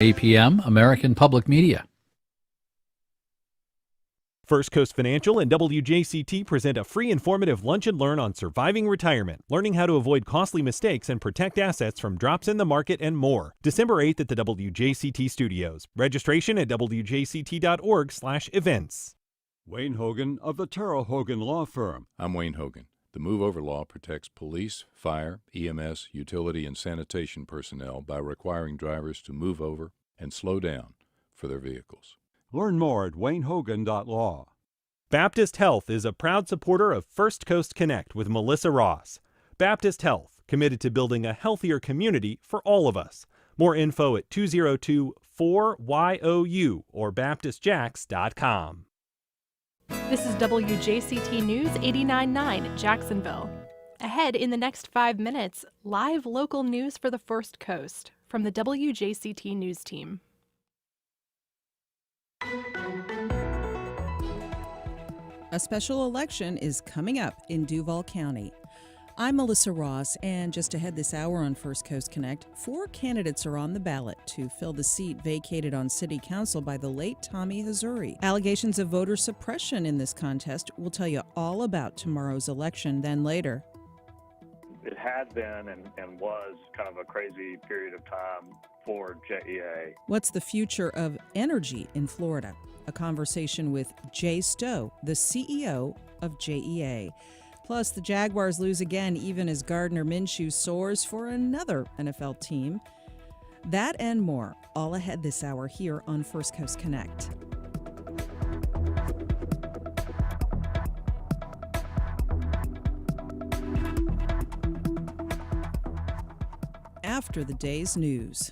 APM, American Public Media. First Coast Financial and WJCT present a free informative lunch and learn on surviving retirement, learning how to avoid costly mistakes and protect assets from drops in the market and more. December 8th at the WJCT studios. Registration at wjct.org/events. Wayne Hogan of the Terrell Hogan Law Firm. I'm Wayne Hogan. The Move Over Law protects police, fire, EMS, utility, and sanitation personnel by requiring drivers to move over and slow down for their vehicles. Learn more at waynehogan.law. Baptist Health is a proud supporter of First Coast Connect with Melissa Ross. Baptist Health, committed to building a healthier community for all of us. More info at 202-4YOU or baptistjacks.com. This is WJCT News 89.9 Jacksonville. Ahead in the next 5 minutes, live local news for the First Coast from the WJCT News team. A special election is coming up in Duval County. I'm Melissa Ross, and just ahead this hour on First Coast Connect, 4 candidates are on the ballot to fill the seat vacated on City Council by the late Tommy Hazouri. Allegations of voter suppression in this contest. We'll tell you all about tomorrow's election, then later. It had been and was kind of a crazy period of time for JEA. What's the future of energy in Florida? A conversation with Jay Stowe, the CEO of JEA. Plus, the Jaguars lose again, even as Gardner Minshew soars for another NFL team. That and more, all ahead this hour here on First Coast Connect. After the day's news.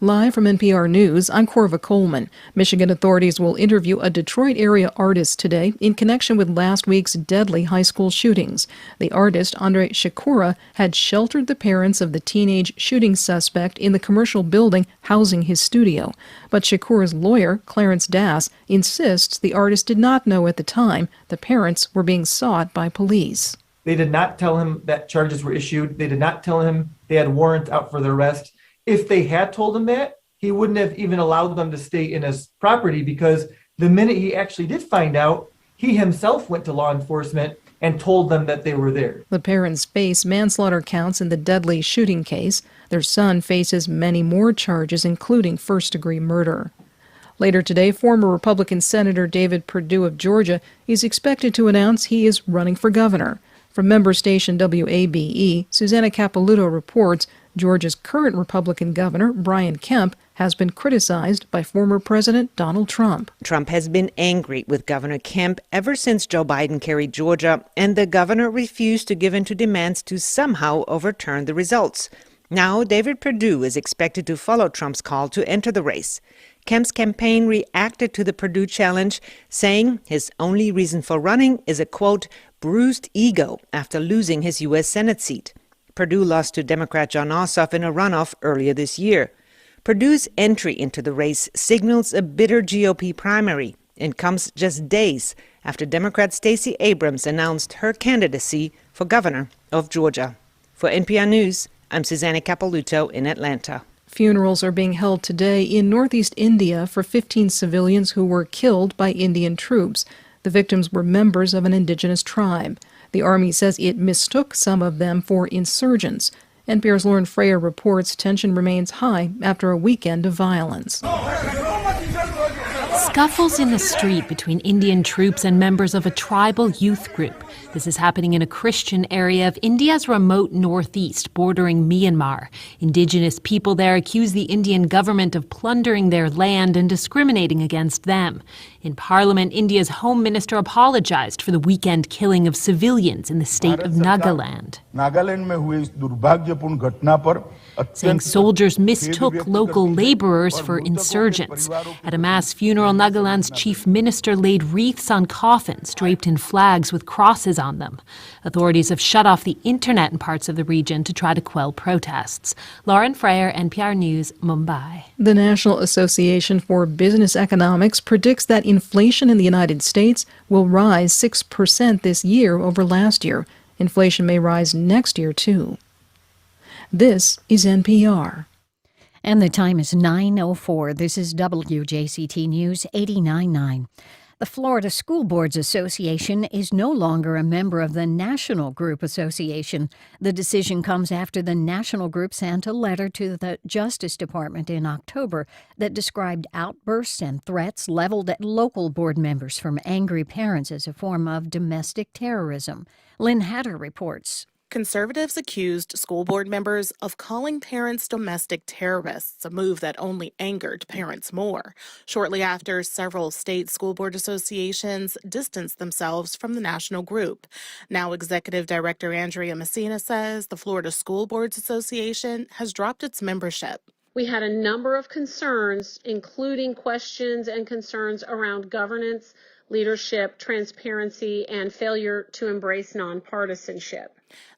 Live from NPR News, I'm Corva Coleman. Michigan authorities will interview a Detroit area artist today in connection with last week's deadly high school shootings. The artist, Andre Shakura, had sheltered the parents of the teenage shooting suspect in the commercial building housing his studio. But Shakura's lawyer, Clarence Dass, insists the artist did not know at the time the parents were being sought by police. They did not tell him that charges were issued. They did not tell him they had a warrant out for their arrest. If they had told him that, he wouldn't have even allowed them to stay in his property, because the minute he actually did find out, he himself went to law enforcement and told them that they were there. The parents face manslaughter counts in the deadly shooting case. Their son faces many more charges, including first-degree murder. Later today, former Republican Senator David Perdue of Georgia is expected to announce he is running for governor. From member station WABE, Susanna Capelouto reports Georgia's current Republican governor, Brian Kemp, has been criticized by former President Donald Trump. Trump has been angry with Governor Kemp ever since Joe Biden carried Georgia, and the governor refused to give in to demands to somehow overturn the results. Now, David Perdue is expected to follow Trump's call to enter the race. Kemp's campaign reacted to the Perdue challenge, saying his only reason for running is a, quote, bruised ego after losing his U.S. Senate seat. Perdue lost to Democrat Jon Ossoff in a runoff earlier this year. Perdue's entry into the race signals a bitter GOP primary and comes just days after Democrat Stacey Abrams announced her candidacy for governor of Georgia. For NPR News, I'm Susanna Capelouto in Atlanta. Funerals are being held today in northeast India for 15 civilians who were killed by Indian troops. The victims were members of an indigenous tribe. The Army says it mistook some of them for insurgents. NPR's Lauren Freyer reports tension remains high after a weekend of violence. Scuffles in the street between Indian troops and members of a tribal youth group. This is happening in a Christian area of India's remote northeast, bordering Myanmar. Indigenous people there accuse the Indian government of plundering their land and discriminating against them. In Parliament, India's Home Minister apologized for the weekend killing of civilians in the state of Nagaland, saying soldiers mistook local laborers for insurgents. At a mass funeral, Nagaland's chief minister laid wreaths on coffins draped in flags with crosses on them. Authorities have shut off the internet in parts of the region to try to quell protests. Lauren Freyer, NPR News, Mumbai. The National Association for Business Economics predicts that inflation in the United States will rise 6% this year over last year. Inflation may rise next year, too. This is NPR. And the time is 9:04. This is WJCT News 89.9. The Florida School Boards Association is no longer a member of the National Group Association. The decision comes after the National Group sent a letter to the Justice Department in October that described outbursts and threats leveled at local board members from angry parents as a form of domestic terrorism. Lynn Hatter reports. Conservatives accused school board members of calling parents domestic terrorists, a move that only angered parents more. Shortly after, several state school board associations distanced themselves from the national group. Now, Executive Director Andrea Messina says the Florida School Boards Association has dropped its membership. We had a number of concerns, including questions and concerns around governance, leadership, transparency, and failure to embrace nonpartisanship.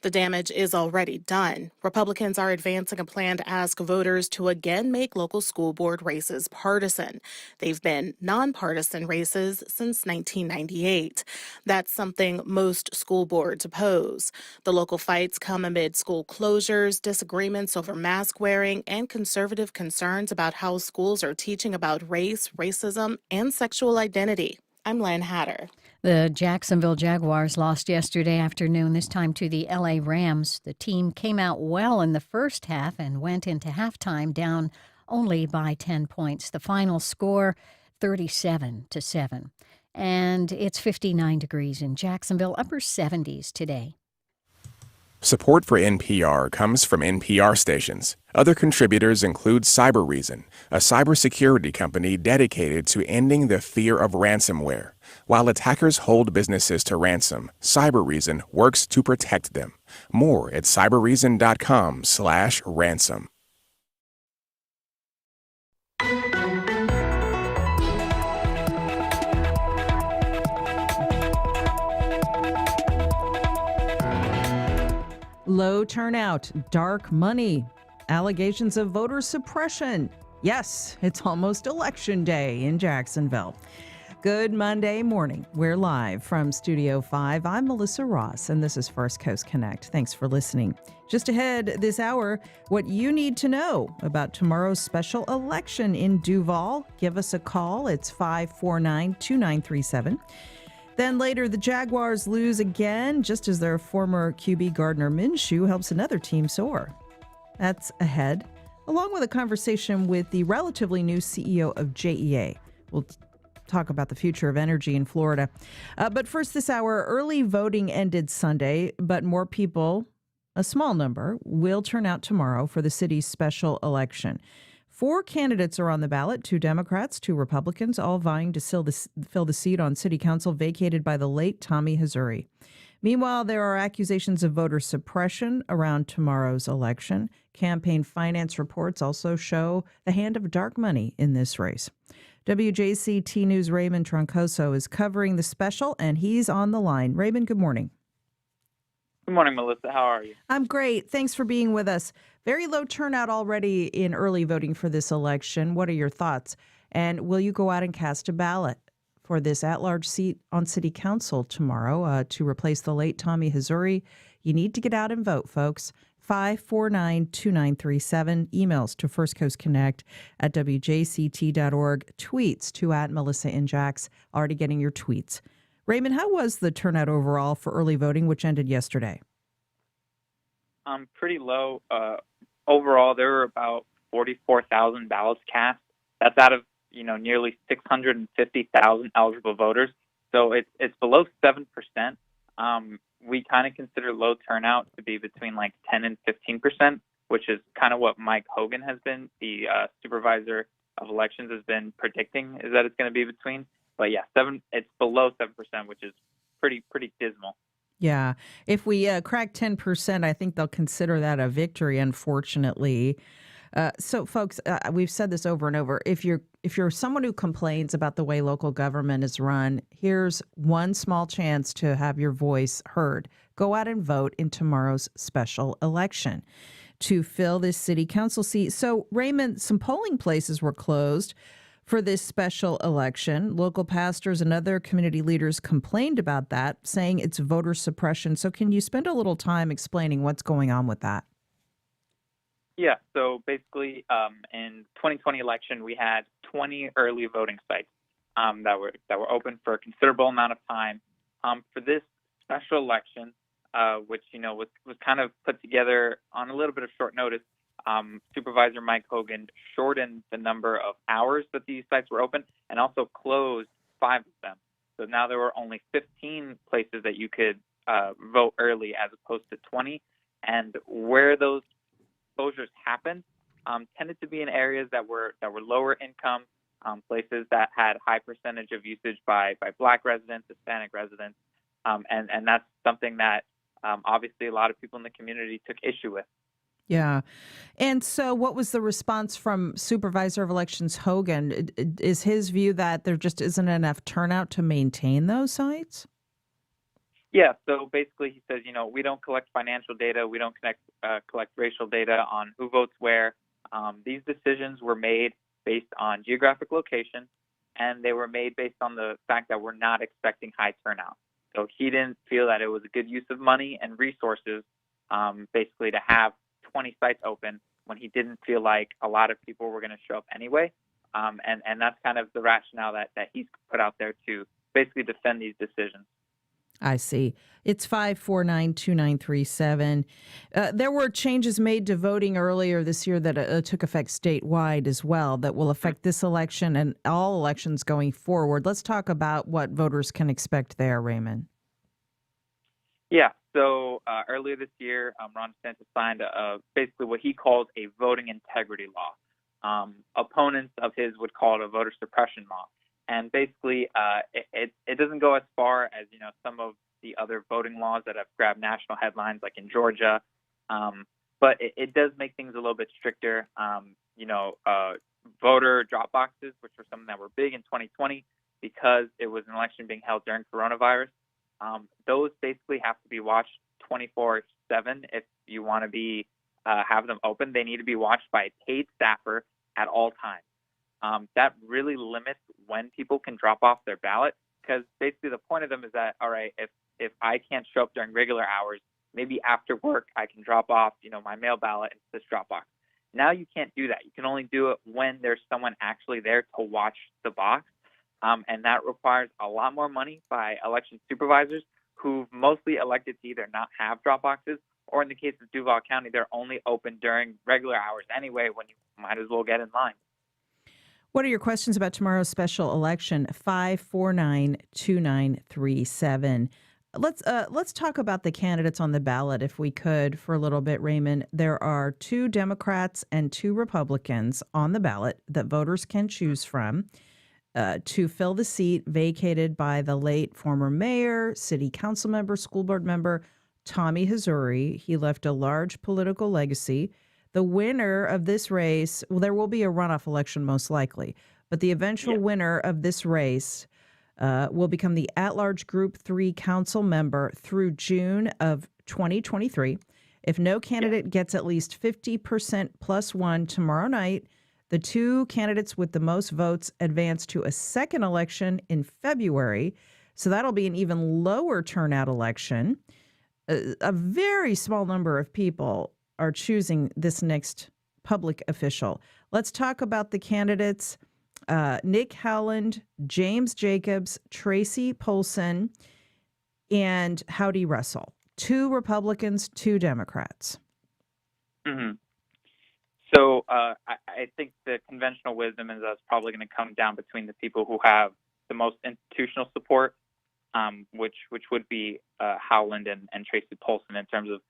The damage is already done. Republicans are advancing a plan to ask voters to again make local school board races partisan. They've been nonpartisan races since 1998. That's something most school boards oppose. The local fights come amid school closures, disagreements over mask wearing, and conservative concerns about how schools are teaching about race, racism, and sexual identity. I'm Lynn Hatter. The Jacksonville Jaguars lost yesterday afternoon, this time to the LA Rams. The team came out well in the first half and went into halftime down only by 10 points. The final score, 37-7. And it's 59 degrees in Jacksonville, upper 70s today. Support for NPR comes from NPR stations. Other contributors include Cybereason, a cybersecurity company dedicated to ending the fear of ransomware. While attackers hold businesses to ransom, Cybereason works to protect them. More at cybereason.com/ransom. Low turnout, dark money, allegations of voter suppression. Yes, it's almost Election Day in Jacksonville. Good Monday morning. We're live from Studio 5. I'm Melissa Ross, and this is First Coast Connect. Thanks for listening. Just ahead this hour, what you need to know about tomorrow's special election in Duval. Give us a call. It's 549-2937. Then later, the Jaguars lose again, just as their former QB Gardner Minshew helps another team soar. That's ahead, along with a conversation with the relatively new CEO of JEA. We'll talk about the future of energy in Florida. But first this hour, early voting ended Sunday, but more people, a small number, will turn out tomorrow for the city's special election. 4 candidates are on the ballot, 2 Democrats, 2 Republicans, all vying to fill the seat on city council vacated by the late Tommy Hazouri. Meanwhile, there are accusations of voter suppression around tomorrow's election. Campaign finance reports also show the hand of dark money in this race. WJCT News' Raymond Troncoso is covering the special, and he's on the line. Raymond, good morning. Good morning, Melissa. How are you? I'm great. Thanks for being with us. Very low turnout already in early voting for this election. What are your thoughts? And will you go out and cast a ballot for this at-large seat on city council tomorrow to replace the late Tommy Hazouri? You need to get out and vote, folks. 549-2937. Emails to firstcoastconnect@wjct.org. Tweets to @MelissaNJax. Already getting your tweets. Raymond, how was the turnout overall for early voting, which ended yesterday? Pretty low. Overall, there were about 44,000 ballots cast. That's out of nearly 650,000 eligible voters. So it's below 7%. We kind of consider low turnout to be between like 10 and 15%, which is kind of what Mike Hogan has been, the supervisor of elections, has been predicting is that it's going to be between. But yeah, it's below 7%, which is pretty dismal. Yeah. If we crack 10%, I think they'll consider that a victory, unfortunately. So, folks, we've said this over and over. If you're someone who complains about the way local government is run, here's one small chance to have your voice heard. Go out and vote in tomorrow's special election to fill this city council seat. So, Raymond, some polling places were closed for this special election. Local pastors and other community leaders complained about that, saying it's voter suppression. So can you spend a little time explaining what's going on with that? Yeah, so basically, in 2020 election, we had 20 early voting sites that were open for a considerable amount of time. For this special election, which was kind of put together on a little bit of short notice, Supervisor Mike Hogan shortened the number of hours that these sites were open and also closed 5 of them. So now there were only 15 places that you could vote early as opposed to 20. And where those closures happened tended to be in areas that were lower income, places that had high percentage of usage by Black residents, Hispanic residents, and that's something that obviously a lot of people in the community took issue with. Yeah. And so what was the response from Supervisor of Elections Hogan? Is his view that there just isn't enough turnout to maintain those sites? Yeah, so basically he says, we don't collect financial data, we don't collect racial data on who votes where. These decisions were made based on geographic location, and they were made based on the fact that we're not expecting high turnout. So he didn't feel that it was a good use of money and resources, basically to have 20 sites open when he didn't feel like a lot of people were going to show up anyway. And that's kind of the rationale that he's put out there to basically defend these decisions. I see. It's 549-2937. There were changes made to voting earlier this year that took effect statewide as well that will affect this election and all elections going forward. Let's talk about what voters can expect there, Raymond. Yeah, so earlier this year, Ron DeSantis signed basically what he calls a voting integrity law. Opponents of his would call it a voter suppression law. And basically, it doesn't go as far as, some of the other voting laws that have grabbed national headlines, like in Georgia. But it does make things a little bit stricter. Voter drop boxes, which were something that were big in 2020 because it was an election being held during coronavirus. Those basically have to be watched 24/7 if you want to have them open. They need to be watched by a paid staffer at all times. That really limits when people can drop off their ballot, because basically the point of them is that, all right, if I can't show up during regular hours, maybe after work I can drop off, my mail ballot into this drop box. Now you can't do that. You can only do it when there's someone actually there to watch the box, and that requires a lot more money by election supervisors who've mostly elected to either not have drop boxes, or in the case of Duval County, they're only open during regular hours anyway, when you might as well get in line. What are your questions about tomorrow's special election? 549-2937. Let's talk about the candidates on the ballot, if we could, for a little bit, Raymond. There are 2 Democrats and 2 Republicans on the ballot that voters can choose from to fill the seat vacated by the late former mayor, city council member, school board member Tommy Hazouri. He left a large political legacy. The winner of this race, well, there will be a runoff election most likely, but the eventual winner of this race will become the at-large Group 3 council member through June of 2023. If no candidate gets at least 50% plus one tomorrow night, the 2 candidates with the most votes advance to a second election in February. So that'll be an even lower turnout election. A very small number of people are choosing this next public official. Let's talk about the candidates. Nick Howland, James Jacobs, Tracy Polson, and Howdy Russell. 2 Republicans, 2 Democrats. Mm-hmm. So I think the conventional wisdom is that's probably going to come down between the people who have the most institutional support, which would be Howland and Tracy Polson in terms of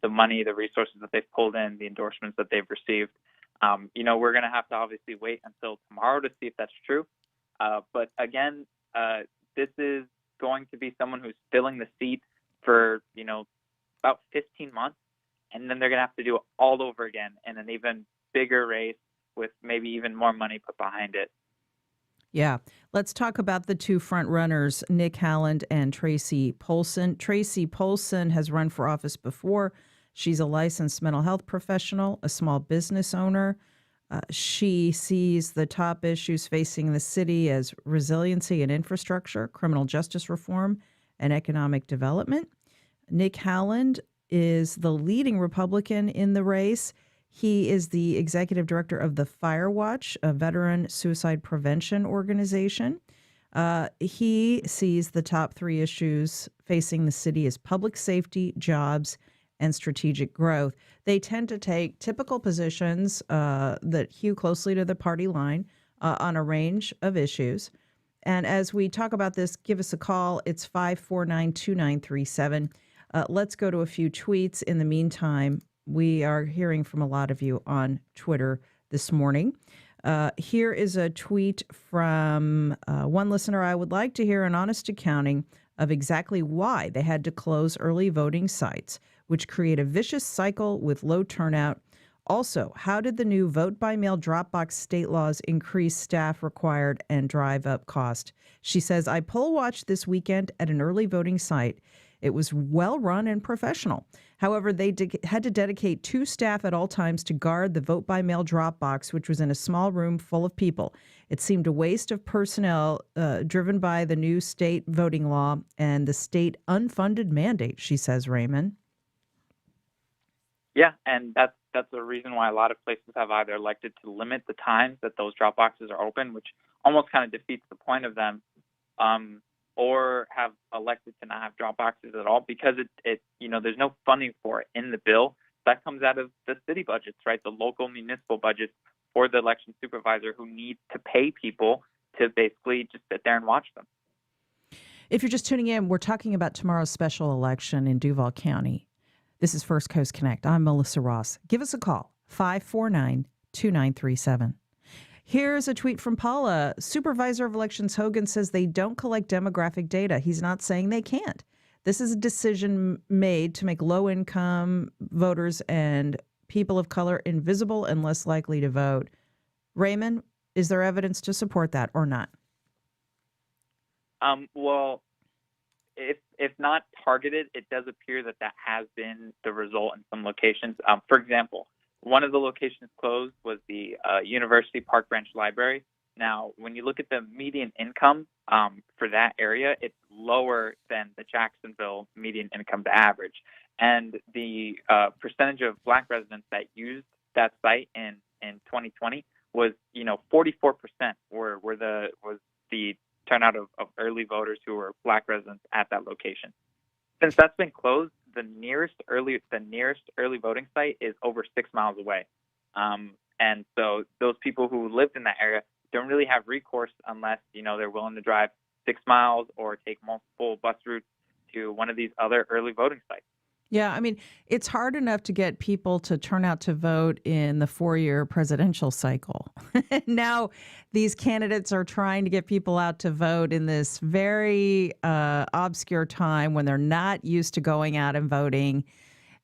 the money, the resources that they've pulled in, the endorsements that they've received. We're going to have to obviously wait until tomorrow to see if that's true. But again, this is going to be someone who's filling the seat for, about 15 months. And then they're going to have to do it all over again in an even bigger race with maybe even more money put behind it. Yeah. Let's talk about the 2 front runners, Nick Howland and Tracy Polson. Tracy Polson has run for office before. She's a licensed mental health professional, a small business owner. She sees the top issues facing the city as resiliency and infrastructure, criminal justice reform, and economic development. Nick Howland is the leading Republican in the race. He is the executive director of the Firewatch, a veteran suicide prevention organization. He sees the top three issues facing the city as public safety, jobs, and strategic growth. They tend to take typical positions that hew closely to the party line on a range of issues. And as we talk about this, give us a call. It's 549-2937. Let's go to a few tweets. In the meantime, we are hearing from a lot of you on Twitter this morning. Here is a tweet from one listener. I would like to hear an honest accounting of exactly why they had to close early voting sites, which create a vicious cycle with low turnout. Also, how did the new vote-by-mail drop-box state laws increase staff required and drive up cost? She says, I poll watched this weekend at an early voting site. It was well-run and professional. However, they had to dedicate 2 staff at all times to guard the vote-by-mail drop box, which was in a small room full of people. It seemed a waste of personnel driven by the new state voting law and the state unfunded mandate, she says, Raymond. Yeah, and that's the reason why a lot of places have either elected to limit the times that those drop boxes are open, which almost kind of defeats the point of them, or have elected to not have drop boxes at all because it there's no funding for it in the bill. That comes out of the city budgets, right? The local municipal budgets for the election supervisor who needs to pay people to basically just sit there and watch them. If you're just tuning in, we're talking about tomorrow's special election in Duval County. This is First Coast Connect. I'm Melissa Ross. Give us a call, 549-2937. Here's a tweet from Paula. Supervisor of Elections Hogan says they don't collect demographic data. He's not saying they can't. This is a decision made to make low-income voters and people of color invisible and less likely to vote. Raymond, is there evidence to support that or not? Well, if not targeted, it does appear that has been the result in some locations. For example, one of the locations closed was the University Park Branch Library. Now, when you look at the median income for that area, it's lower than the Jacksonville median income to average. And the percentage of Black residents that used that site in 2020 was, 44% was the turnout of early voters who were Black residents at that location. Since that's been closed, the nearest early voting site is over 6 miles away. And so those people who lived in that area don't really have recourse unless, they're willing to drive 6 miles or take multiple bus routes to one of these other early voting sites. Yeah, I mean, it's hard enough to get people to turn out to vote in the 4-year presidential cycle. Now, these candidates are trying to get people out to vote in this very obscure time when they're not used to going out and voting.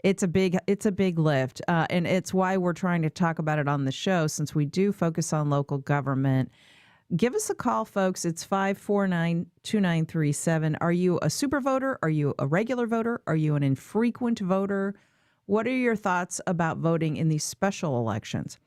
It's a big lift, and it's why we're trying to talk about it on the show, since we do focus on local government. Give us a call, folks. It's 549-2937. Are you a super voter? Are you a regular voter? Are you an infrequent voter? What are your thoughts about voting in these special elections?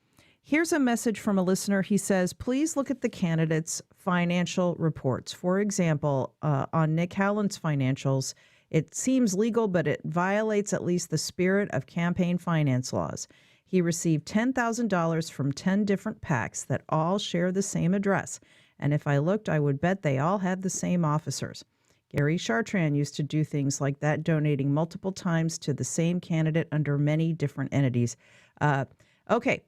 Here's a message from a listener. He says, please look at the candidates' financial reports. For example, on Nick Howland's financials, it seems legal, but it violates at least the spirit of campaign finance laws. He received $10,000 from 10 different PACs that all share the same address. And if I looked, I would bet they all had the same officers. Gary Chartrand used to do things like that, donating multiple times to the same candidate under many different entities. Okay.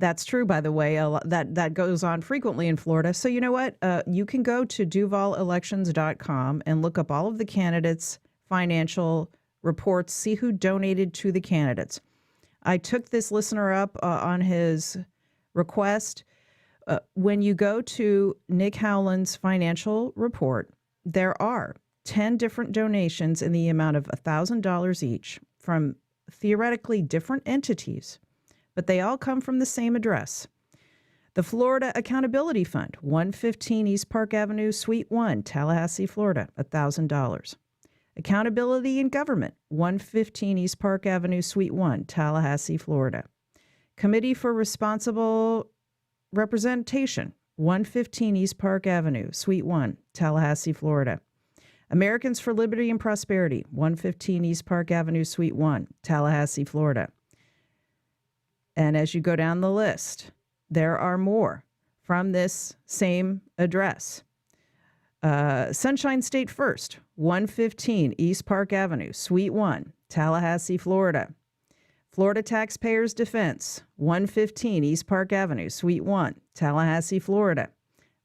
That's true, by the way. That goes on frequently in Florida. So you know what? You can go to DuvalElections.com and look up all of the candidates' financial reports, see who donated to the candidates. I took this listener up on his request. When you go to Nick Howland's financial report, there are 10 different donations in the amount of $1,000 each from theoretically different entities, but they all come from the same address. The Florida Accountability Fund, 115 East Park Avenue, Suite 1, Tallahassee, Florida, $1,000. Accountability in Government, 115 East Park Avenue, Suite 1, Tallahassee, Florida. Committee for Responsible Representation, 115 East Park Avenue, Suite 1, Tallahassee, Florida. Americans for Liberty and Prosperity, 115 East Park Avenue, Suite 1, Tallahassee, Florida. And as you go down the list, there are more from this same address. Sunshine State First, 115 East Park Avenue, Suite 1, Tallahassee, Florida. Florida Taxpayers Defense, 115 East Park Avenue, Suite 1, Tallahassee, Florida.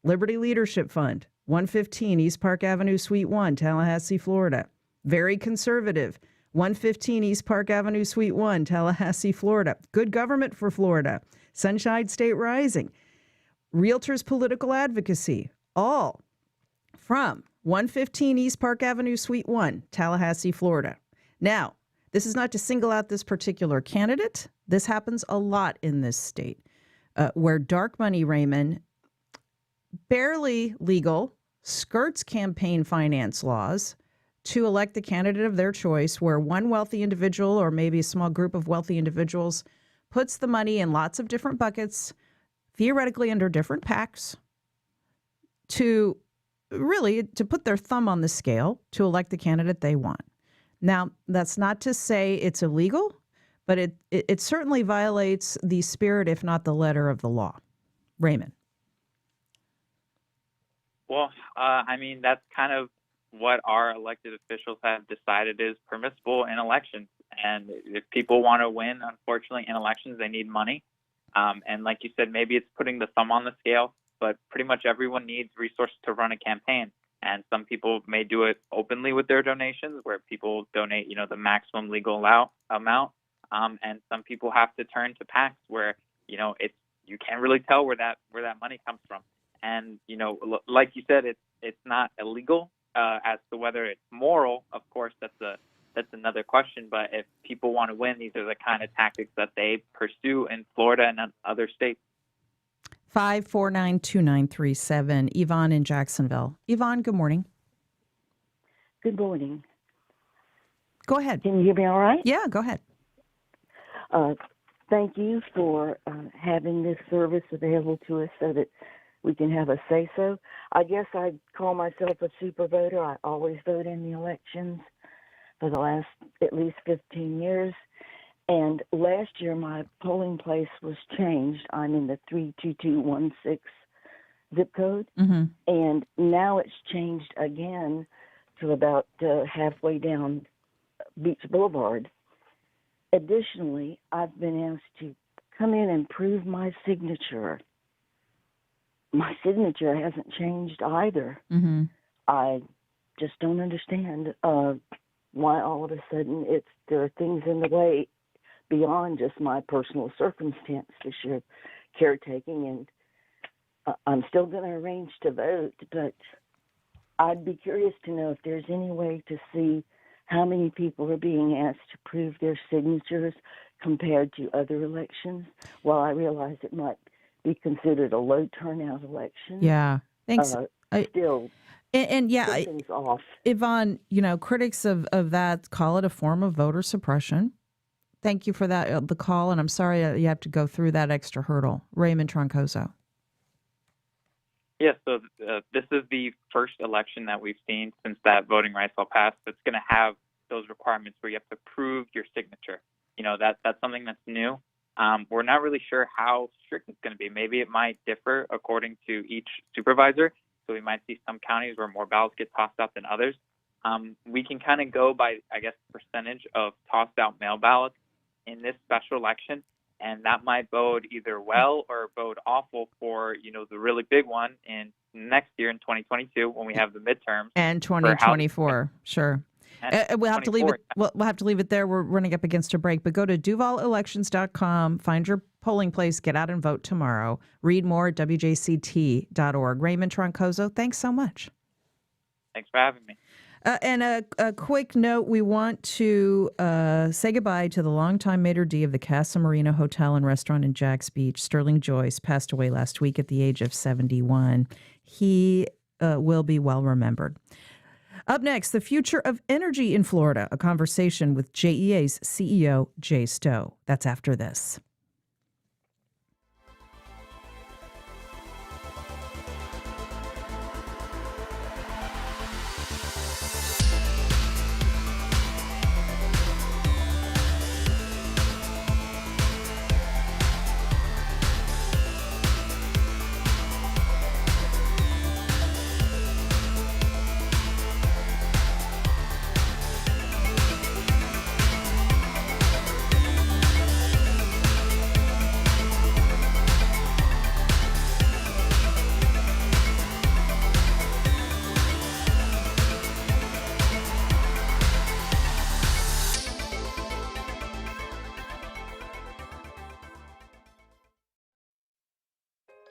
Liberty Leadership Fund, 115 East Park Avenue, Suite 1, Tallahassee, Florida. Very Conservative, 115 East Park Avenue, Suite 1, Tallahassee, Florida. Good Government for Florida, Sunshine State Rising. Realtors Political Advocacy, all from 115 East Park Avenue, Suite 1, Tallahassee, Florida. Now, this is not to single out this particular candidate. This happens a lot in this state, where dark money, Raymond, barely legal, skirts campaign finance laws to elect the candidate of their choice, where one wealthy individual or maybe a small group of wealthy individuals puts the money in lots of different buckets, theoretically under different PACs, to put their thumb on the scale to elect the candidate they want. Now, that's not to say it's illegal, but it certainly violates the spirit, if not the letter, of the law. Raymond. Well, I mean, that's kind of what our elected officials have decided is permissible in elections. And if people want to win, unfortunately, in elections, they need money. And like you said, maybe it's putting the thumb on the scale, but pretty much everyone needs resources to run a campaign. And some people may do it openly with their donations, where people donate, the maximum legal amount. And some people have to turn to PACs, where you can't really tell where that money comes from. And like you said, it's not illegal. As to whether it's moral, of course, that's another question. But if people want to win, these are the kind of tactics that they pursue in Florida and other states. 5492937. Yvonne in Jacksonville. Yvonne, good morning. Good morning. Go ahead. Can you hear me all right? Yeah, go ahead. Thank you for having this service available to us so that we can have a say-so. I guess I'd call myself a super voter. I always vote in the elections for the last at least 15 years. And last year, my polling place was changed. I'm in the 32216 zip code. Mm-hmm. And now it's changed again to about halfway down Beach Boulevard. Additionally, I've been asked to come in and prove my signature. My signature hasn't changed either. Mm-hmm. I just don't understand why all of a sudden there are things in the way beyond just my personal circumstance this year, caretaking, and I'm still going to arrange to vote, but I'd be curious to know if there's any way to see how many people are being asked to prove their signatures compared to other elections. While I realize it might be considered a low turnout election. Yeah, thanks. Still, and yeah, something's off. Yvonne, critics of that call it a form of voter suppression. Thank you for that, the call, and I'm sorry you have to go through that extra hurdle. Raymond Troncoso. Yeah, so this is the first election that we've seen since that voting rights law passed that's going to have those requirements where you have to prove your signature. That's something that's new. We're not really sure how strict it's going to be. Maybe it might differ according to each supervisor. So we might see some counties where more ballots get tossed out than others. We can kind of go by, I guess, percentage of tossed out mail ballots in this special election, and that might bode either well or bode awful for, the really big one in next year in 2022 when we have the midterms. And 2024, sure. We'll have to leave it. We'll have to leave it there. We're running up against a break, but go to DuvalElections.com, find your polling place, get out and vote tomorrow. Read more at WJCT.org. Raymond Troncoso, thanks so much. Thanks for having me. And a quick note, we want to say goodbye to the longtime maitre d' of the Casa Marina Hotel and Restaurant in Jax Beach. Sterling Joyce passed away last week at the age of 71. He will be well remembered. Up next, the future of energy in Florida, a conversation with JEA's CEO, Jay Stowe. That's after this.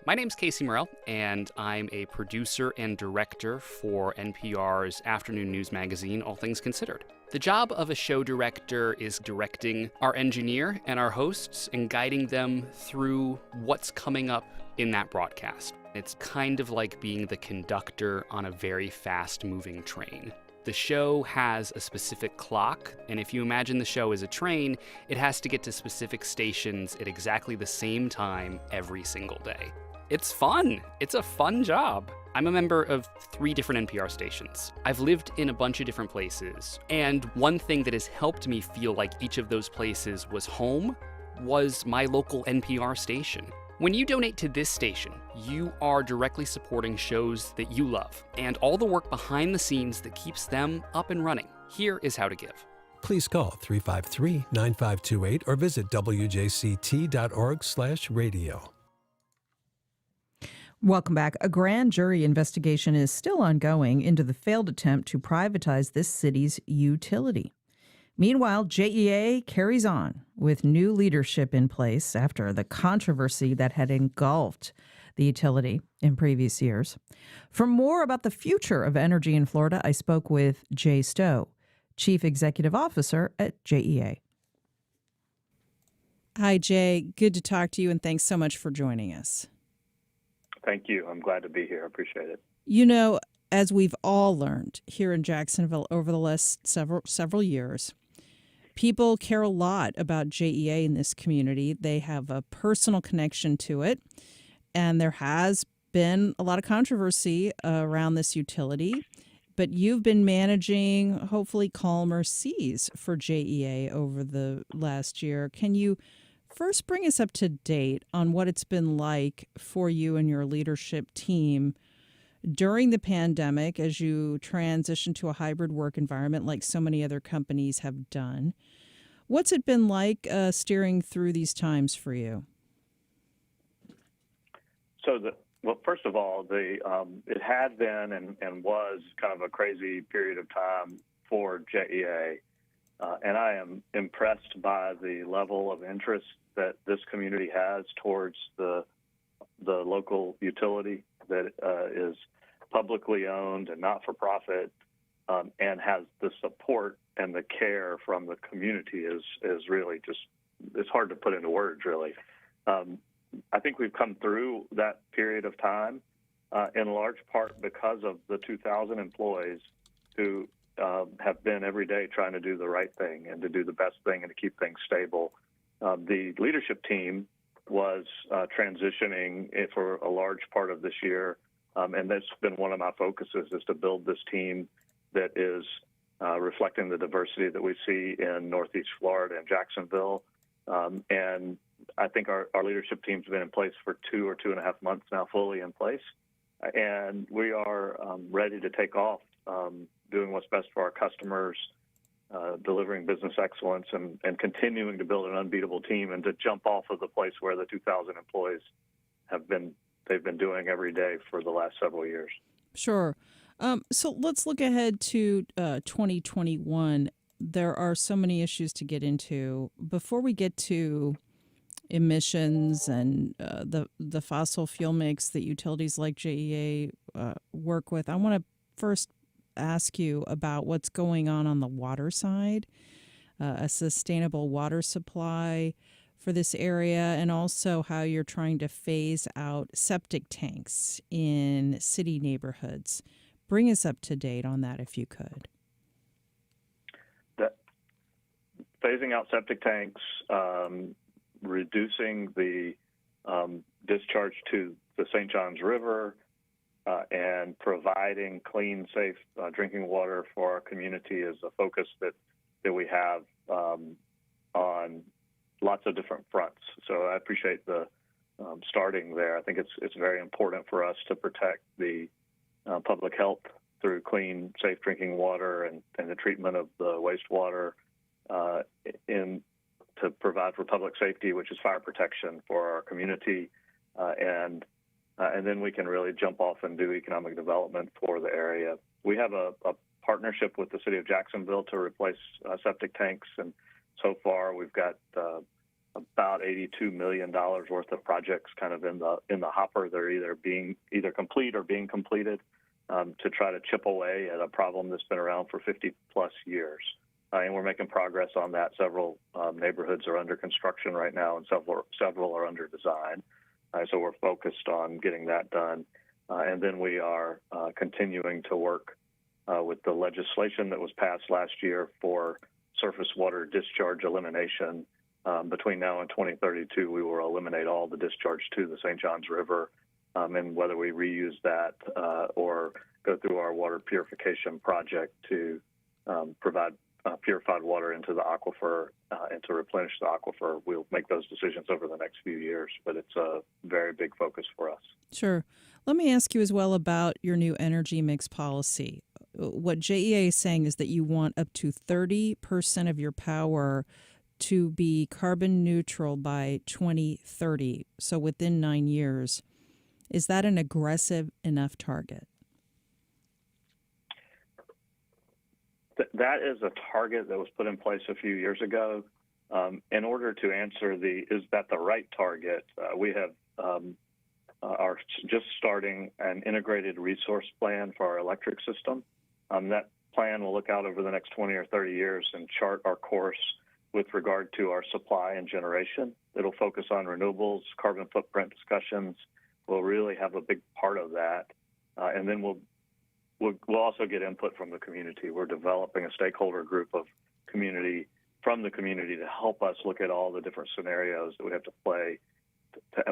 My name's Casey Morrell, and I'm a producer and director for NPR's afternoon news magazine, All Things Considered. The job of a show director is directing our engineer and our hosts and guiding them through what's coming up in that broadcast. It's kind of like being the conductor on a very fast-moving train. The show has a specific clock, and if you imagine the show as a train, it has to get to specific stations at exactly the same time every single day. It's fun. It's a fun job. I'm a member of 3 different NPR stations. I've lived in a bunch of different places, and one thing that has helped me feel like each of those places was home was my local NPR station. When you donate to this station, you are directly supporting shows that you love and all the work behind the scenes that keeps them up and running. Here is how to give. Please call 353-9528 or visit wjct.org/radio. Welcome back. A grand jury investigation is still ongoing into the failed attempt to privatize this city's utility. Meanwhile, JEA carries on with new leadership in place after the controversy that had engulfed the utility in previous years. For more about the future of energy in Florida, I spoke with Jay Stowe, Chief Executive Officer at JEA. Hi, Jay. Good to talk to you, and thanks so much for joining us. Thank you. I'm glad to be here. I appreciate it. You know, as we've all learned here in Jacksonville over the last several years, people care a lot about JEA in this community. They have a personal connection to it, and there has been a lot of controversy around this utility. But you've been managing hopefully calmer seas for JEA over the last year. Can you first bring us up to date on what it's been like for you and your leadership team during the pandemic as you transition to a hybrid work environment like so many other companies have done? What's it been like steering through these times for you? Well, first of all, it had been and was kind of a crazy period of time for JEA. And I am impressed by the level of interest that this community has towards the local utility that is publicly owned and not-for-profit, and has the support and the care from the community is really just, it's hard to put into words, really. I think we've come through that period of time in large part because of the 2,000 employees who have been every day trying to do the right thing and to do the best thing and to keep things stable. The leadership team was transitioning it for a large part of this year, and that's been one of my focuses, is to build this team that is reflecting the diversity that we see in Northeast Florida and Jacksonville. And I think our leadership team's been in place for 2 or 2.5 months now, fully in place. And we are ready to take off, doing what's best for our customers, delivering business excellence, and continuing to build an unbeatable team and to jump off of the place where the 2,000 employees they've been doing every day for the last several years. Sure. So let's look ahead to 2021. There are so many issues to get into. Before we get to emissions and the fossil fuel mix that utilities like JEA work with, I want to first ask you about what's going on the water side, a sustainable water supply for this area, and also how you're trying to phase out septic tanks in city neighborhoods. Bring us up to date on that if you could. Phasing out septic tanks, reducing the discharge to the St. Johns River, and providing clean, safe drinking water for our community is a focus that we have on lots of different fronts. So I appreciate the starting there. I think it's very important for us to protect the public health through clean, safe drinking water and the treatment of the wastewater, to provide for public safety, which is fire protection for our community, and then we can really jump off and do economic development for the area. We have a partnership with the city of Jacksonville to replace septic tanks, and so far we've got about $82 million worth of projects kind of in the hopper. They're either complete or being completed to try to chip away at a problem that's been around for 50 plus years. And we're making progress on that. Several neighborhoods are under construction right now, and several are under design. So we're focused on getting that done. And then we are continuing to work with the legislation that was passed last year for surface water discharge elimination. Between now and 2032, we will eliminate all the discharge to the St. Johns River, and whether we reuse that or go through our water purification project to provide purified water into the aquifer and to replenish the aquifer, we'll make those decisions over the next few years, but it's a very big focus for us. Sure. Let me ask you as well about your new energy mix policy. What JEA is saying is that you want up to 30% of your power to be carbon neutral by 2030, so within 9 years. Is that an aggressive enough target? That is a target that was put in place a few years ago. In order to answer is that the right target, we have are just starting an integrated resource plan for our electric system. That plan will look out over the next 20 or 30 years and chart our course with regard to our supply and generation. It'll focus on renewables, carbon footprint discussions. We'll really have a big part of that. And then we'll also get input from the community. We're developing a stakeholder group of from the community to help us look at all the different scenarios that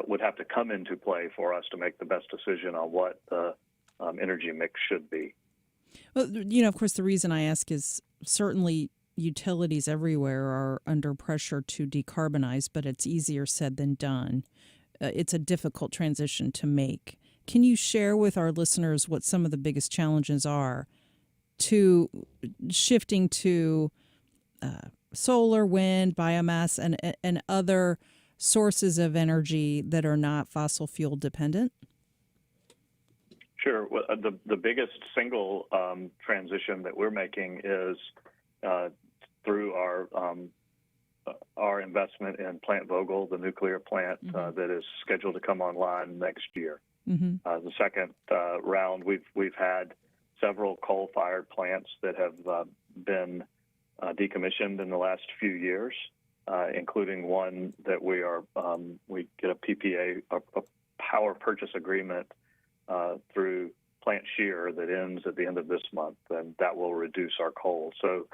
would have to come into play for us to make the best decision on what the energy mix should be. Well, of course, the reason I ask is certainly utilities everywhere are under pressure to decarbonize, but it's easier said than done. It's a difficult transition to make. Can you share with our listeners what some of the biggest challenges are to shifting to solar, wind, biomass, and other sources of energy that are not fossil fuel dependent? Sure. Well, the biggest single transition that we're making is through our investment in Plant Vogtle, the nuclear plant that is scheduled to come online next year. The second round, we've had several coal-fired plants that have been decommissioned in the last few years, including one that we get a PPA, a power purchase agreement through Plant Shear that ends at the end of this month, and that will reduce our coal. So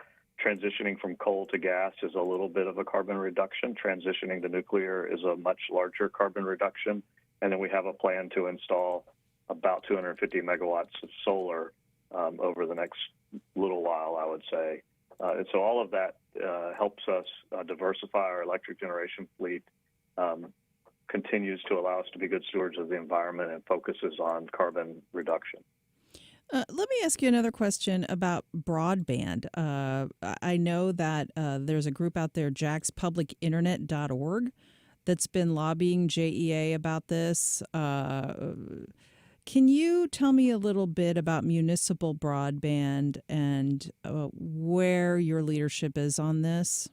transitioning from coal to gas is a little bit of a carbon reduction. Transitioning to nuclear is a much larger carbon reduction. And then we have a plan to install about 250 megawatts of solar over the next little while, I would say. And so all of that helps us diversify our electric generation fleet, continues to allow us to be good stewards of the environment, and focuses on carbon reduction. Let me ask you another question about broadband. I know that there's a group out there, jackspublicinternet.org, that's been lobbying JEA about this. Can you tell me a little bit about municipal broadband and where your leadership is on this?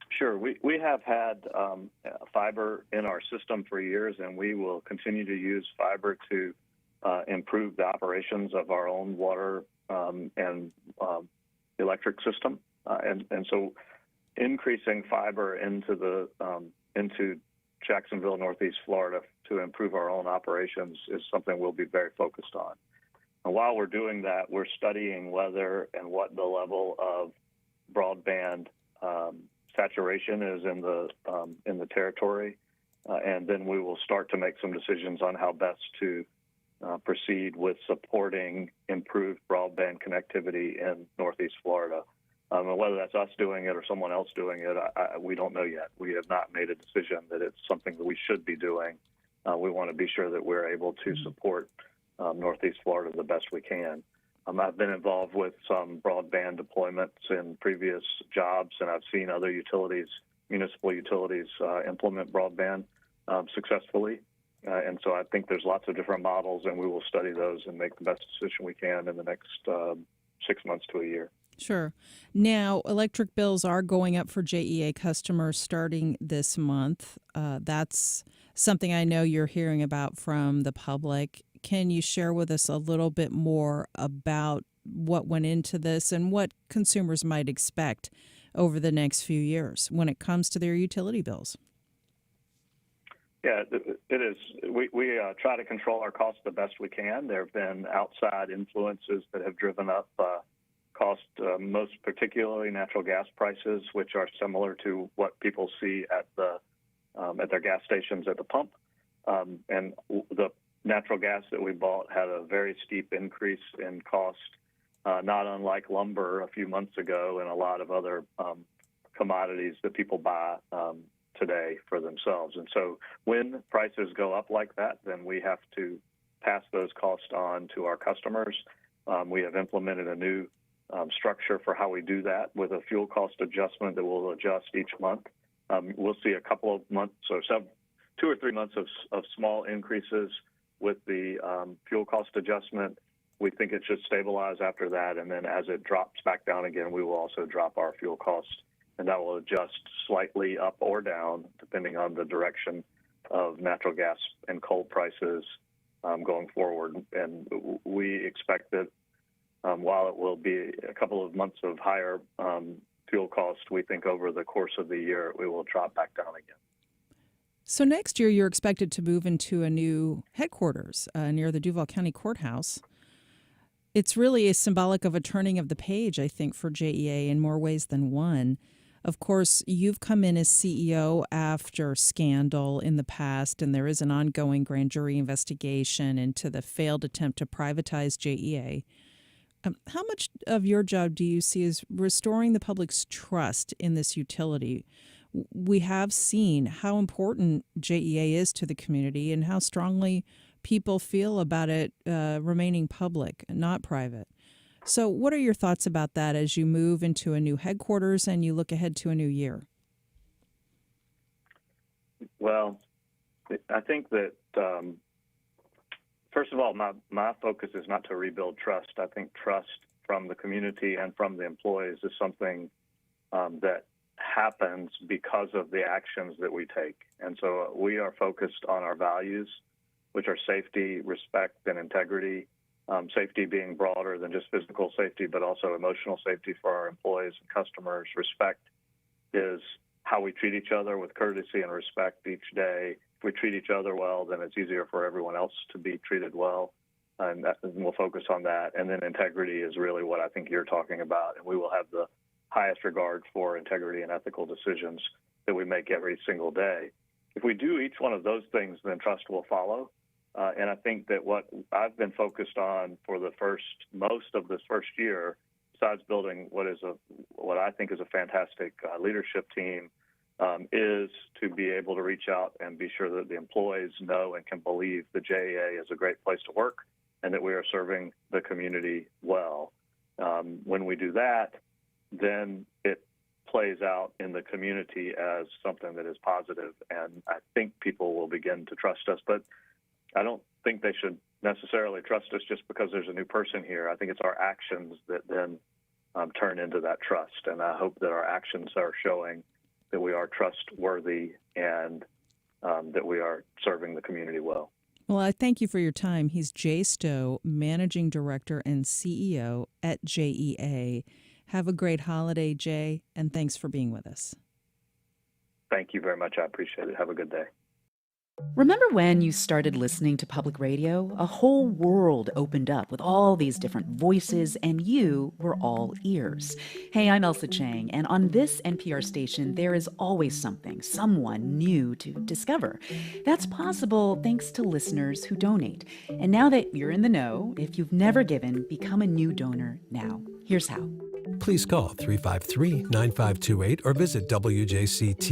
Sure. We have had fiber in our system for years, and we will continue to use fiber to improve the operations of our own water and electric system. And so increasing fiber into Jacksonville, Northeast Florida, to improve our own operations is something we'll be very focused on. And while we're doing that, we're studying whether and what the level of broadband saturation is in the territory, and then we will start to make some decisions on how best to proceed with supporting improved broadband connectivity in Northeast Florida. And whether that's us doing it or someone else doing it, we don't know yet. We have not made a decision that it's something that we should be doing. We want to be sure that we're able to support Northeast Florida the best we can. I've been involved with some broadband deployments in previous jobs, and I've seen other municipal utilities, implement broadband successfully. And so I think there's lots of different models, and we will study those and make the best decision we can in the next 6 months to a year. Sure. Now, electric bills are going up for JEA customers starting this month. That's something I know you're hearing about from the public. Can you share with us a little bit more about what went into this and what consumers might expect over the next few years when it comes to their utility bills? Yeah, it is. We try to control our costs the best we can. There have been outside influences that have driven up cost, most particularly natural gas prices, which are similar to what people see at their gas stations at the pump. And the natural gas that we bought had a very steep increase in cost, not unlike lumber a few months ago and a lot of other commodities that people buy today for themselves. And so when prices go up like that, then we have to pass those costs on to our customers. We have implemented a new structure for how we do that with a fuel cost adjustment that will adjust each month. We'll see a couple of months or 2 or 3 months of small increases with the fuel cost adjustment. We think it should stabilize after that, and then as it drops back down again, we will also drop our fuel cost, and that will adjust slightly up or down depending on the direction of natural gas and coal prices going forward. And we expect that while it will be a couple of months of higher fuel cost, we think over the course of the year we will drop back down again. So next year you're expected to move into a new headquarters near the Duval County Courthouse. It's really symbolic of a turning of the page, I think, for JEA in more ways than one. Of course, you've come in as CEO after scandal in the past, and there is an ongoing grand jury investigation into the failed attempt to privatize JEA. How much of your job do you see as restoring the public's trust in this utility? We have seen how important JEA is to the community and how strongly people feel about it remaining public, not private. So what are your thoughts about that as you move into a new headquarters and you look ahead to a new year? Well, I think that, first of all, my focus is not to rebuild trust. I think trust from the community and from the employees is something that happens because of the actions that we take. And so we are focused on our values, which are safety, respect, and integrity. Safety being broader than just physical safety, but also emotional safety for our employees and customers. Respect is how we treat each other with courtesy and respect each day. If we treat each other well, then it's easier for everyone else to be treated well, and we'll focus on that. And then integrity is really what I think you're talking about, and we will have the highest regard for integrity and ethical decisions that we make every single day. If we do each one of those things, then trust will follow. And I think that what I've been focused on for most of this first year, besides building what I think is a fantastic leadership team, is to be able to reach out and be sure that the employees know and can believe the JEA is a great place to work and that we are serving the community well. When we do that, then it plays out in the community as something that is positive, and I think people will begin to trust us. But I don't think they should necessarily trust us just because there's a new person here. I think it's our actions that then turn into that trust, and I hope that our actions are showing that we are trustworthy and that we are serving the community well. Well, I thank you for your time. He's Jay Stowe, Managing Director and CEO at JEA. Have a great holiday, Jay, and thanks for being with us. Thank you very much. I appreciate it. Have a good day. Remember when you started listening to public radio? A whole world opened up with all these different voices, and you were all ears. Hey, I'm Elsa Chang, and on this NPR station, there is always something, someone new to discover. That's possible thanks to listeners who donate. And now that you're in the know, if you've never given, become a new donor now. Here's how. Please call 353-9528 or visit wjct.org/radio.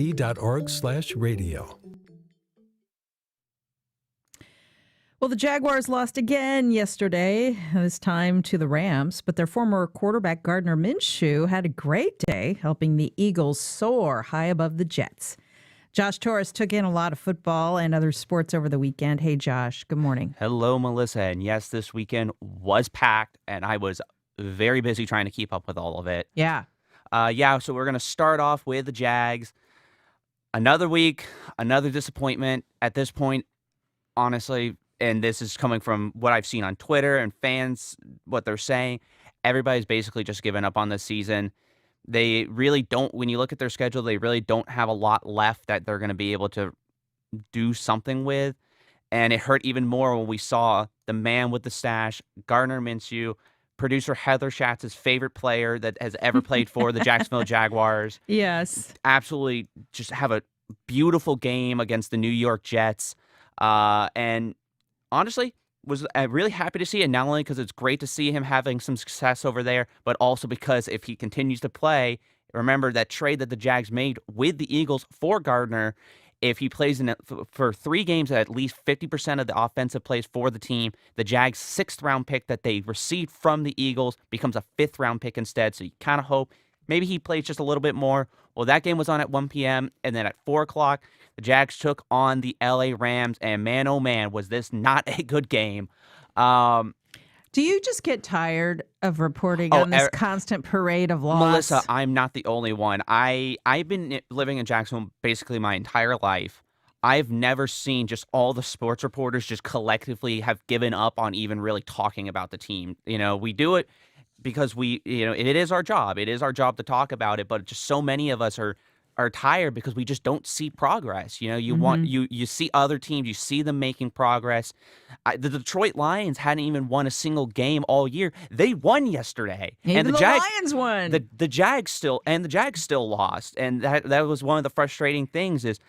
Well, the Jaguars lost again yesterday, this time to the Rams, but their former quarterback Gardner Minshew had a great day, helping the Eagles soar high above the Jets. Josh Torres took in a lot of football and other sports over the weekend. Hey, Josh, good morning. Hello, Melissa. And yes, this weekend was packed, and I was very busy trying to keep up with all of it. Yeah. So we're going to start off with the Jags. Another week, another disappointment at this point, honestly, and this is coming from what I've seen on Twitter and fans, what they're saying. Everybody's basically just given up on this season. They really don't, when you look at their schedule, they really don't have a lot left that they're going to be able to do something with. And it hurt even more when we saw the man with the stash, Gardner Minshew, producer Heather Schatz's favorite player that has ever played for the Jacksonville Jaguars. Yes. Absolutely just have a beautiful game against the New York Jets. And honestly, was really happy to see it, not only because it's great to see him having some success over there, but also because if he continues to play, remember that trade that the Jags made with the Eagles for Gardner, if he plays in it for 3 games at least 50% of the offensive plays for the team, the Jags' 6th-round pick that they received from the Eagles becomes a 5th-round pick instead. So you kind of hope maybe he plays just a little bit more. Well, that game was on at 1 p.m., and then at 4 o'clock, the Jags took on the L.A. Rams, and man, oh man, was this not a good game. Do you just get tired of reporting on this constant parade of loss? Melissa, I'm not the only one. I've been living in Jacksonville basically my entire life. I've never seen just all the sports reporters just collectively have given up on even really talking about the team. We do it because it is our job. It is our job to talk about it, but just so many of us are tired because we just don't see progress. You see other teams, you see them making progress. The Detroit Lions hadn't even won a single game all year. They won yesterday. Even and the Lions won. The Jags still lost. And that was one of the frustrating things is,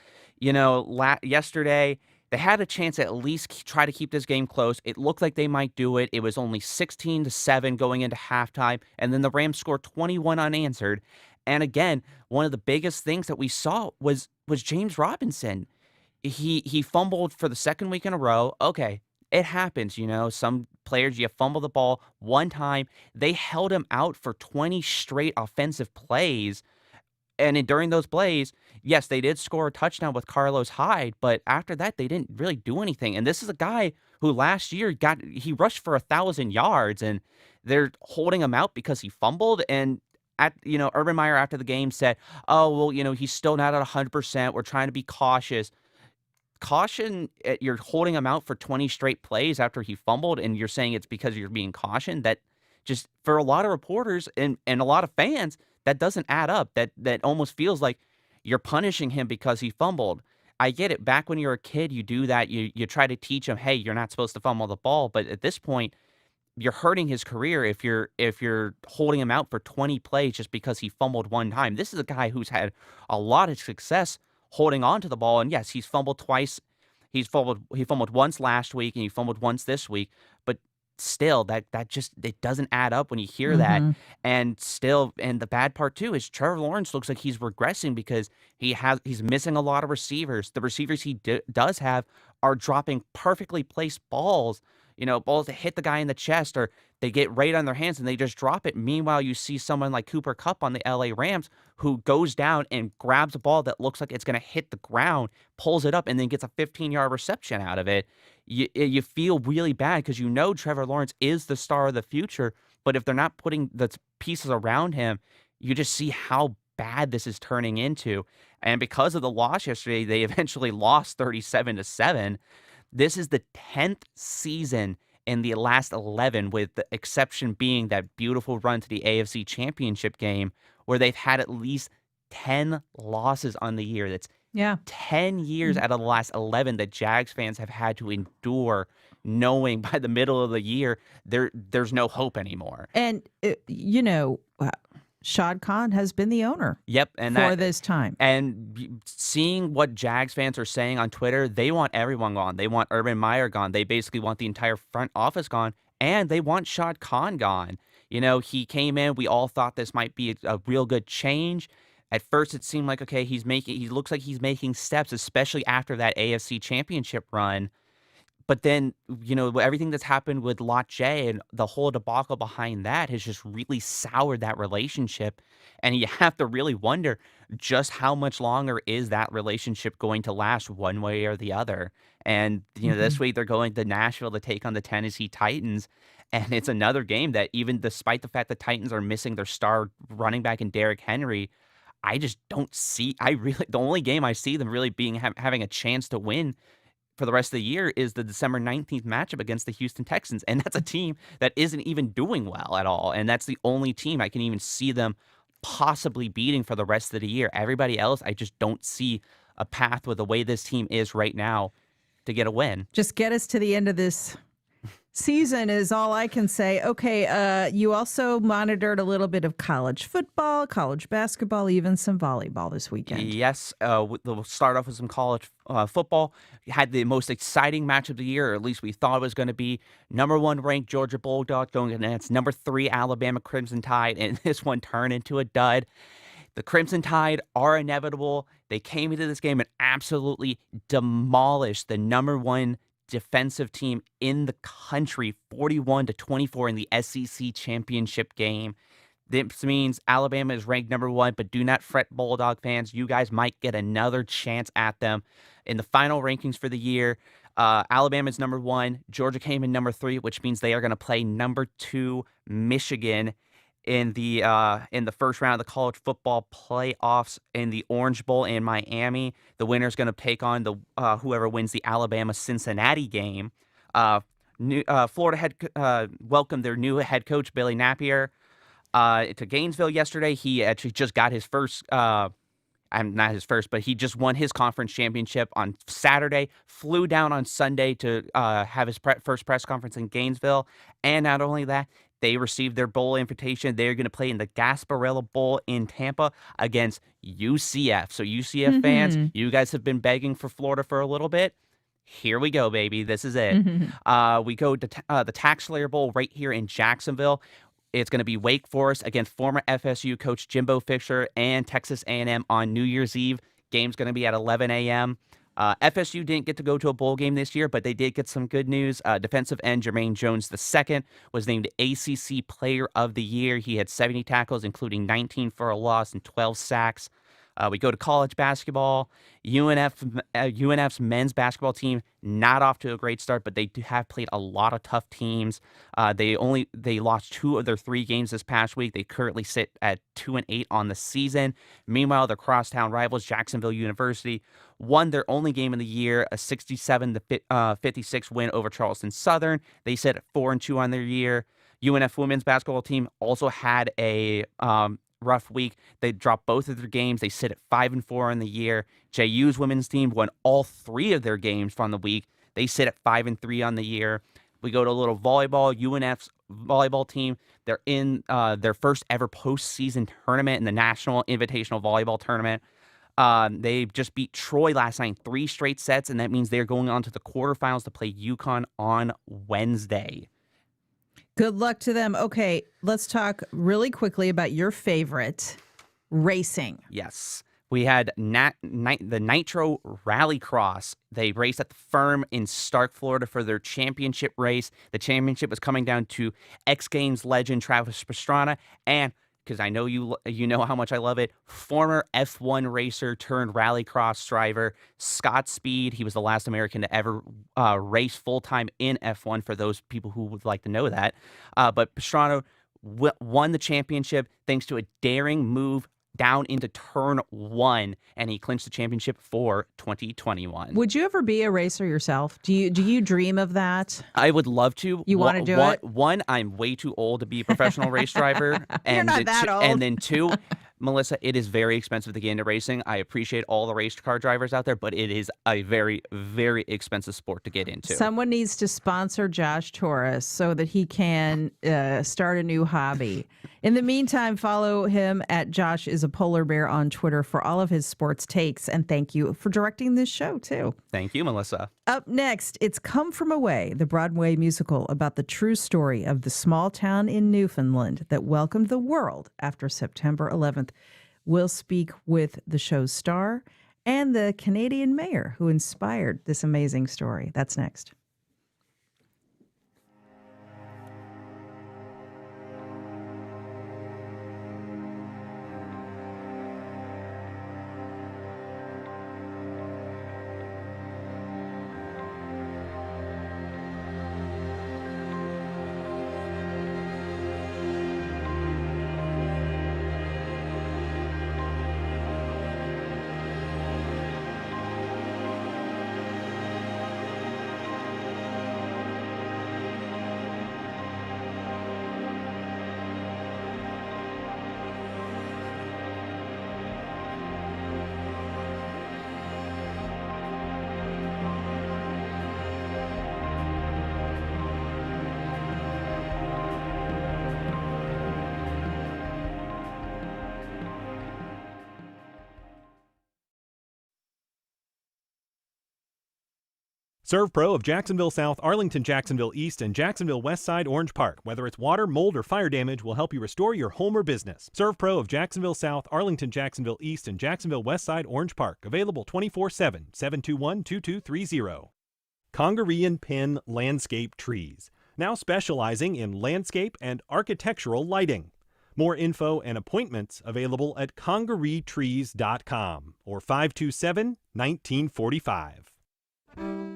yesterday they had a chance to at least try to keep this game close. It looked like they might do it. It was only 16-7 going into halftime, and then the Rams scored 21 unanswered. And again, one of the biggest things that we saw was James Robinson. He fumbled for the 2nd week in a row. Okay, it happens, Some players, you fumble the ball one time. They held him out for 20 straight offensive plays. And during those plays, yes, they did score a touchdown with Carlos Hyde, but after that, they didn't really do anything. And this is a guy who last year he rushed for 1,000 yards, and they're holding him out because he fumbled. And Urban Meyer after the game said, "Oh, well, he's still not at 100%. We're trying to be cautious." Caution, you're holding him out for 20 straight plays after he fumbled, and you're saying it's because you're being cautioned. That just, for a lot of reporters and a lot of fans, that doesn't add up. That almost feels like you're punishing him because he fumbled. I get it. Back when you're a kid, you do that. You try to teach him, hey, you're not supposed to fumble the ball. But at this point, you're hurting his career if you're holding him out for 20 plays just because he fumbled one time. This is a guy who's had a lot of success holding on to the ball. And yes, he's fumbled twice. He fumbled once last week and he fumbled once this week. But still, that just, it doesn't add up when you hear that. And the bad part too is Trevor Lawrence looks like he's regressing because he's missing a lot of receivers. The receivers he does have are dropping perfectly placed balls. Balls that hit the guy in the chest, or they get right on their hands and they just drop it. Meanwhile, you see someone like Cooper Kupp on the LA Rams who goes down and grabs a ball that looks like it's going to hit the ground, pulls it up, and then gets a 15-yard reception out of it. You feel really bad because Trevor Lawrence is the star of the future, but if they're not putting the pieces around him, you just see how bad this is turning into. And because of the loss yesterday, they eventually lost 37-7. This is the 10th season in the last 11, with the exception being that beautiful run to the AFC Championship game where they've had at least 10 losses on the year. That's 10 years out of the last 11 that Jags fans have had to endure, knowing by the middle of the year there's no hope anymore. And, Shad Khan has been the owner. Yep, for this time. And seeing what Jags fans are saying on Twitter, they want everyone gone. They want Urban Meyer gone. They basically want the entire front office gone, and they want Shad Khan gone. He came in. We all thought this might be a real good change. At first, it seemed like, okay, he looks like he's making steps, especially after that AFC Championship run. But then, everything that's happened with Lot J and the whole debacle behind that has just really soured that relationship. And you have to really wonder just how much longer is that relationship going to last one way or the other. And, this week they're going to Nashville to take on the Tennessee Titans. And it's another game that even despite the fact the Titans are missing their star running back in Derrick Henry, I just don't see. The only game I see them really being having a chance to win for the rest of the year is the December 19th matchup against the Houston Texans. And that's a team that isn't even doing well at all. And that's the only team I can even see them possibly beating for the rest of the year. Everybody else, I just don't see a path with the way this team is right now to get a win. Just get us to the end of this season is all I can say. Okay, you also monitored a little bit of college football, college basketball, even some volleyball this weekend. Yes, we'll start off with some college football. Had the most exciting match of the year, or at least we thought it was going to be. Number 1 ranked Georgia Bulldogs going against number 3 Alabama Crimson Tide, and this one turned into a dud. The Crimson Tide are inevitable. They came into this game and absolutely demolished the number 1 defensive team in the country, 41-24 in the SEC championship game. This means Alabama is ranked number 1, but do not fret, Bulldog fans. You guys might get another chance at them. In the final rankings for the year, Alabama is number 1. Georgia came in number 3, which means they are going to play number 2 Michigan in the first round of the college football playoffs in the Orange Bowl in Miami. The winner is going to take on the whoever wins the Alabama-Cincinnati game. Florida welcomed their new head coach, Billy Napier, to Gainesville yesterday. He actually just got his first not his first, but he just won his conference championship on Saturday, flew down on Sunday to have his first press conference in Gainesville. And not only that, they received their bowl invitation. They're going to play in the Gasparilla Bowl in Tampa against UCF. So UCF fans, you guys have been begging for Florida for a little bit. Here we go, baby. This is it. We go to the Tax Slayer Bowl right here in Jacksonville. It's going to be Wake Forest against former FSU coach Jimbo Fisher and Texas A&M on New Year's Eve. Game's going to be at 11 a.m. FSU didn't get to go to a bowl game this year, but they did get some good news. Defensive end Jermaine Jones II was named ACC Player of the Year. He had 70 tackles, including 19 for a loss and 12 sacks. We go to college basketball. UNF's men's basketball team not off to a great start, but they have played a lot of tough teams. They lost 2 of their 3 games this past week. They currently sit at 2-8 on the season. Meanwhile, their crosstown rivals, Jacksonville University, won their only game of the year, a 67-56 win over Charleston Southern. They sit at 4-2 on their year. UNF women's basketball team also had a rough week. They dropped both of their games. They sit at 5-4 on the year. JU's women's team won all 3 of their games from the week. They sit at 5-3 on the year. We go to a little volleyball. UNF's volleyball team, they're in their first ever postseason tournament in the National Invitational Volleyball Tournament. They just beat Troy last night in 3 straight sets, and that means they're going on to the quarterfinals to play UConn on Wednesday. Good luck to them. Okay, let's talk really quickly about your favorite, racing. Yes. We had the Nitro Rallycross. They raced at the Firm in Stark, Florida for their championship race. The championship was coming down to X Games legend Travis Pastrana and, because I know you know how much I love it, former F1 racer turned rallycross driver Scott Speed. He was the last American to ever race full-time in F1, for those people who would like to know that. But Pastrana won the championship thanks to a daring move down into turn 1, and he clinched the championship for 2021. Would you ever be a racer yourself? Do you dream of that? I would love to. You want to do it? One, I'm way too old to be a professional race driver. You're not that old. And then 2, Melissa, it is very expensive to get into racing. I appreciate all the race car drivers out there, but it is a very, very expensive sport to get into. Someone needs to sponsor Josh Torres so that he can start a new hobby. In the meantime, follow him at Josh is a Polar Bear on Twitter for all of his sports takes. And thank you for directing this show, too. Thank you, Melissa. Up next, it's Come From Away, the Broadway musical about the true story of the small town in Newfoundland that welcomed the world after September 11th. We'll speak with the show's star and the Canadian mayor who inspired this amazing story. That's next. ServPro of Jacksonville South, Arlington, Jacksonville East, and Jacksonville West Side Orange Park. Whether it's water, mold, or fire damage, will help you restore your home or business. ServPro of Jacksonville South, Arlington, Jacksonville East, and Jacksonville West Side Orange Park. Available 24/7, 721-2230. Congarian Pin Landscape Trees, now specializing in landscape and architectural lighting. More info and appointments available at congareetrees.com or 527-1945.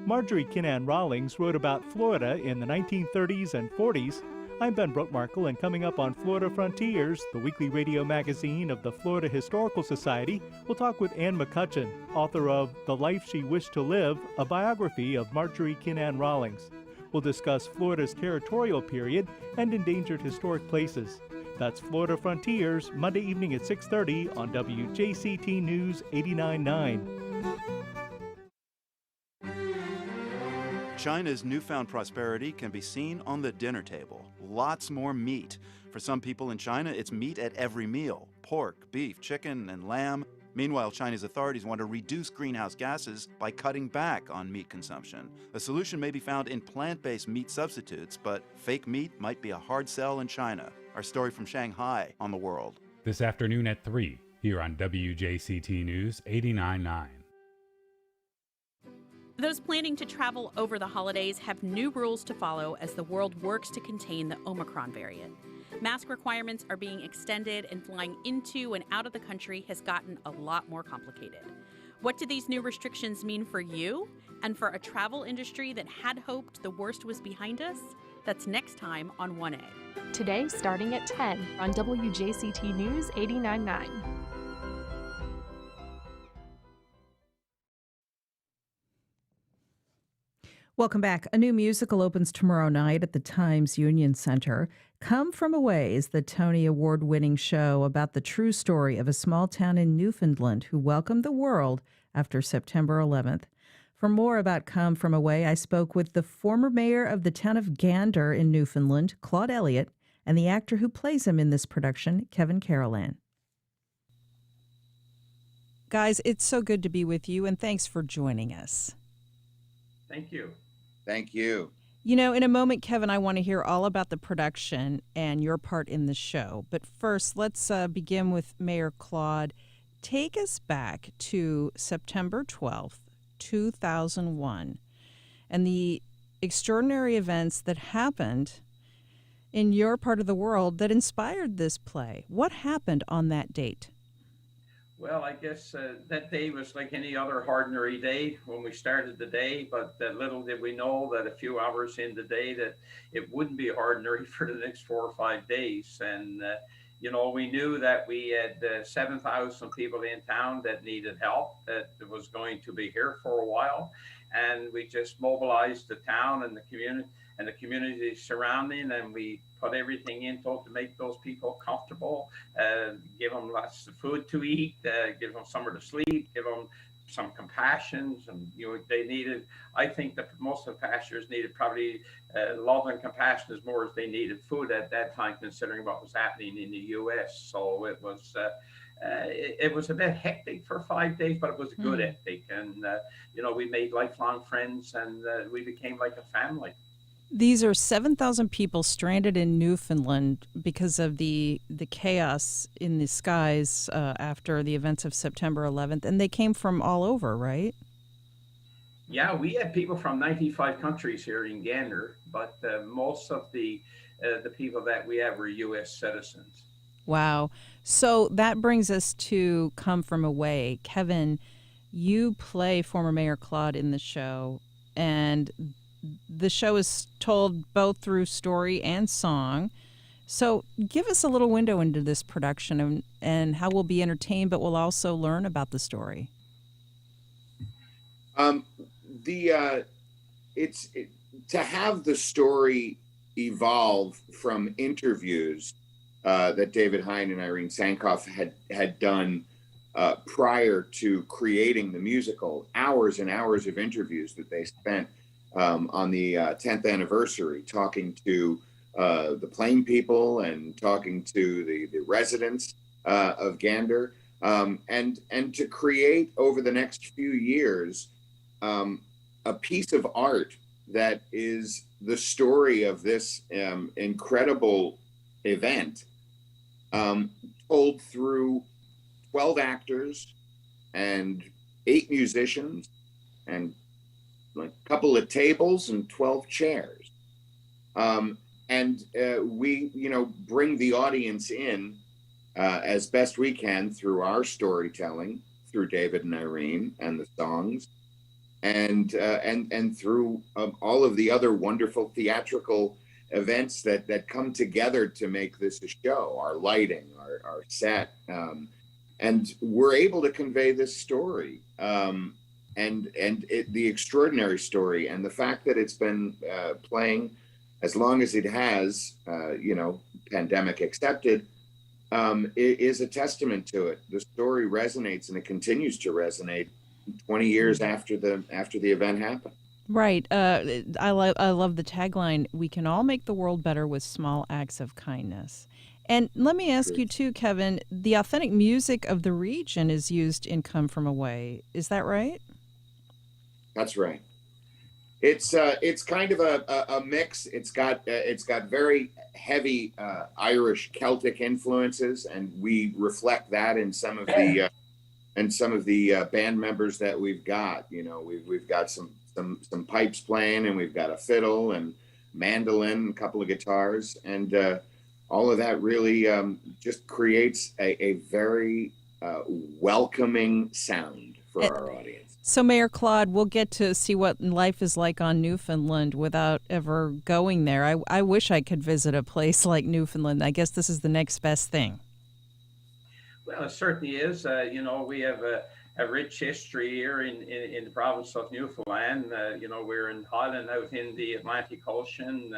Marjorie Kinnan Rawlings wrote about Florida in the 1930s and 40s. I'm Ben Brookmarkle, and coming up on Florida Frontiers, the weekly radio magazine of the Florida Historical Society, we'll talk with Anne McCutcheon, author of The Life She Wished to Live, a biography of Marjorie Kinnan Rawlings. We'll discuss Florida's territorial period and endangered historic places. That's Florida Frontiers, Monday evening at 6:30 on WJCT News 89.9. China's newfound prosperity can be seen on the dinner table. Lots more meat. For some people in China, it's meat at every meal: pork, beef, chicken, and lamb. Meanwhile, Chinese authorities want to reduce greenhouse gases by cutting back on meat consumption. A solution may be found in plant-based meat substitutes, but fake meat might be a hard sell in China. Our story from Shanghai on The World. This afternoon at 3, here on WJCT News 89.9. Those planning to travel over the holidays have new rules to follow as the world works to contain the Omicron variant. Mask requirements are being extended, and flying into and out of the country has gotten a lot more complicated. What do these new restrictions mean for you and for a travel industry that had hoped the worst was behind us? That's next time on 1A. Today, starting at 10 on WJCT News 89.9. Welcome back. A new musical opens tomorrow night at the Times Union Center. Come From Away is the Tony Award-winning show about the true story of a small town in Newfoundland who welcomed the world after September 11th. For more about Come From Away, I spoke with the former mayor of the town of Gander in Newfoundland, Claude Elliott, and the actor who plays him in this production, Kevin Carolan. Guys, it's so good to be with you, and thanks for joining us. Thank you. Thank you. You know, in a moment, Kevin, I want to hear all about the production and your part in the show. But first, let's begin with Mayor Claude. Take us back to September 12th, 2001, and the extraordinary events that happened in your part of the world that inspired this play. What happened on that date? Well, I guess that day was like any other ordinary day when we started the day, but little did we know that a few hours in the day that it wouldn't be ordinary for the next 4 or 5 days. And, you know, we knew that we had 7,000 people in town that needed help, that was going to be here for a while. And we just mobilized the town and the community surrounding, and we put everything into it to make those people comfortable, give them lots of food to eat, give them somewhere to sleep, give them some compassion. And they needed, I think that most of the pastors needed probably love and compassion as more as they needed food at that time, considering what was happening in the U.S. So it was a bit hectic for 5 days, but it was a good hectic. And, we made lifelong friends, and we became like a family. These are 7,000 people stranded in Newfoundland because of the chaos in the skies after the events of September 11th, and they came from all over, right? Yeah, we had people from 95 countries here in Gander, but most of the people that we have were U.S. citizens. Wow. So that brings us to Come From Away. Kevin, you play former Mayor Claude in the show, and the show is told both through story and song. So give us a little window into this production and how we'll be entertained, but we'll also learn about the story. To have the story evolve from interviews that David Hein and Irene Sankoff had done prior to creating the musical, hours and hours of interviews that they spent on the 10th anniversary, talking to the Plain people and talking to the residents of Gander, and to create over the next few years a piece of art that is the story of this incredible event, told through 12 actors and 8 musicians and like a couple of tables and 12 chairs. We, bring the audience in as best we can through our storytelling, through David and Irene and the songs, and through all of the other wonderful theatrical events that come together to make this a show, our lighting, our set. And we're able to convey this story, the extraordinary story, and the fact that it's been playing as long as it has, pandemic accepted, is a testament to it. The story resonates, and it continues to resonate 20 years after the event happened. Right. I love the tagline, "We can all make the world better with small acts of kindness." And let me ask you too, Kevin, the authentic music of the region is used in Come From Away. Is that right? That's right. It's kind of a mix. It's got very heavy Irish Celtic influences, and we reflect that in some of the band members that we've got. We've got some pipes playing, and we've got a fiddle and mandolin, a couple of guitars, and all of that really just creates a very welcoming sound for our audience. So, Mayor Claude, we'll get to see what life is like on Newfoundland without ever going there. I wish I could visit a place like Newfoundland. I guess this is the next best thing. Well, it certainly is. We have a rich history here in the province of Newfoundland. We're in Holland, out in the Atlantic Ocean.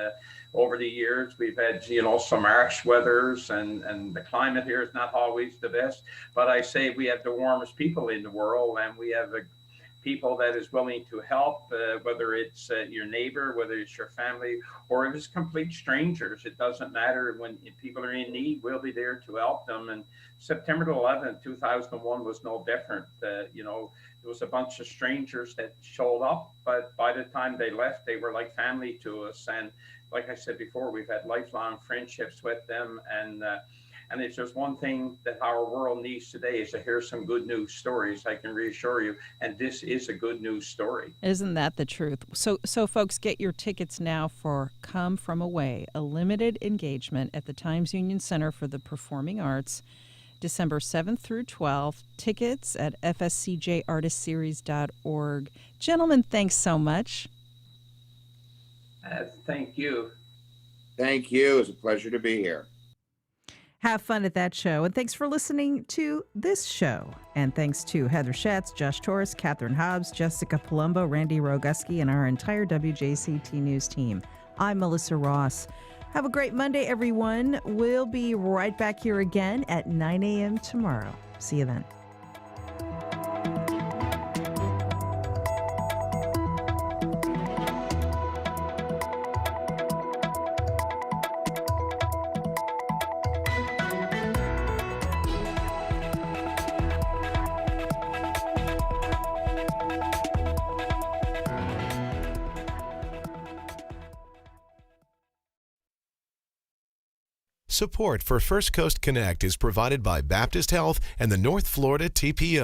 Over the years, we've had, some harsh weathers, and the climate here is not always the best. But I say we have the warmest people in the world, and we have people that is willing to help, whether it's your neighbor, whether it's your family, or if it's complete strangers. It doesn't matter. When people are in need, we'll be there to help them. And September 11th, 2001 was no different. There was a bunch of strangers that showed up, but by the time they left, they were like family to us. And like I said before, we've had lifelong friendships with them. And if there's one thing that our world needs today is to hear some good news stories, I can reassure you. And this is a good news story. Isn't that the truth? So folks, get your tickets now for Come From Away, a limited engagement at the Times Union Center for the Performing Arts, December 7th through 12th. Tickets at fscjartistseries.org. Gentlemen, thanks so much. Thank you. Thank you. It's a pleasure to be here. Have fun at that show. And thanks for listening to this show. And thanks to Heather Schatz, Josh Torres, Catherine Hobbs, Jessica Palumbo, Randy Roguski, and our entire WJCT News team. I'm Melissa Ross. Have a great Monday, everyone. We'll be right back here again at 9 a.m. tomorrow. See you then. Support for First Coast Connect is provided by Baptist Health and the North Florida TPO.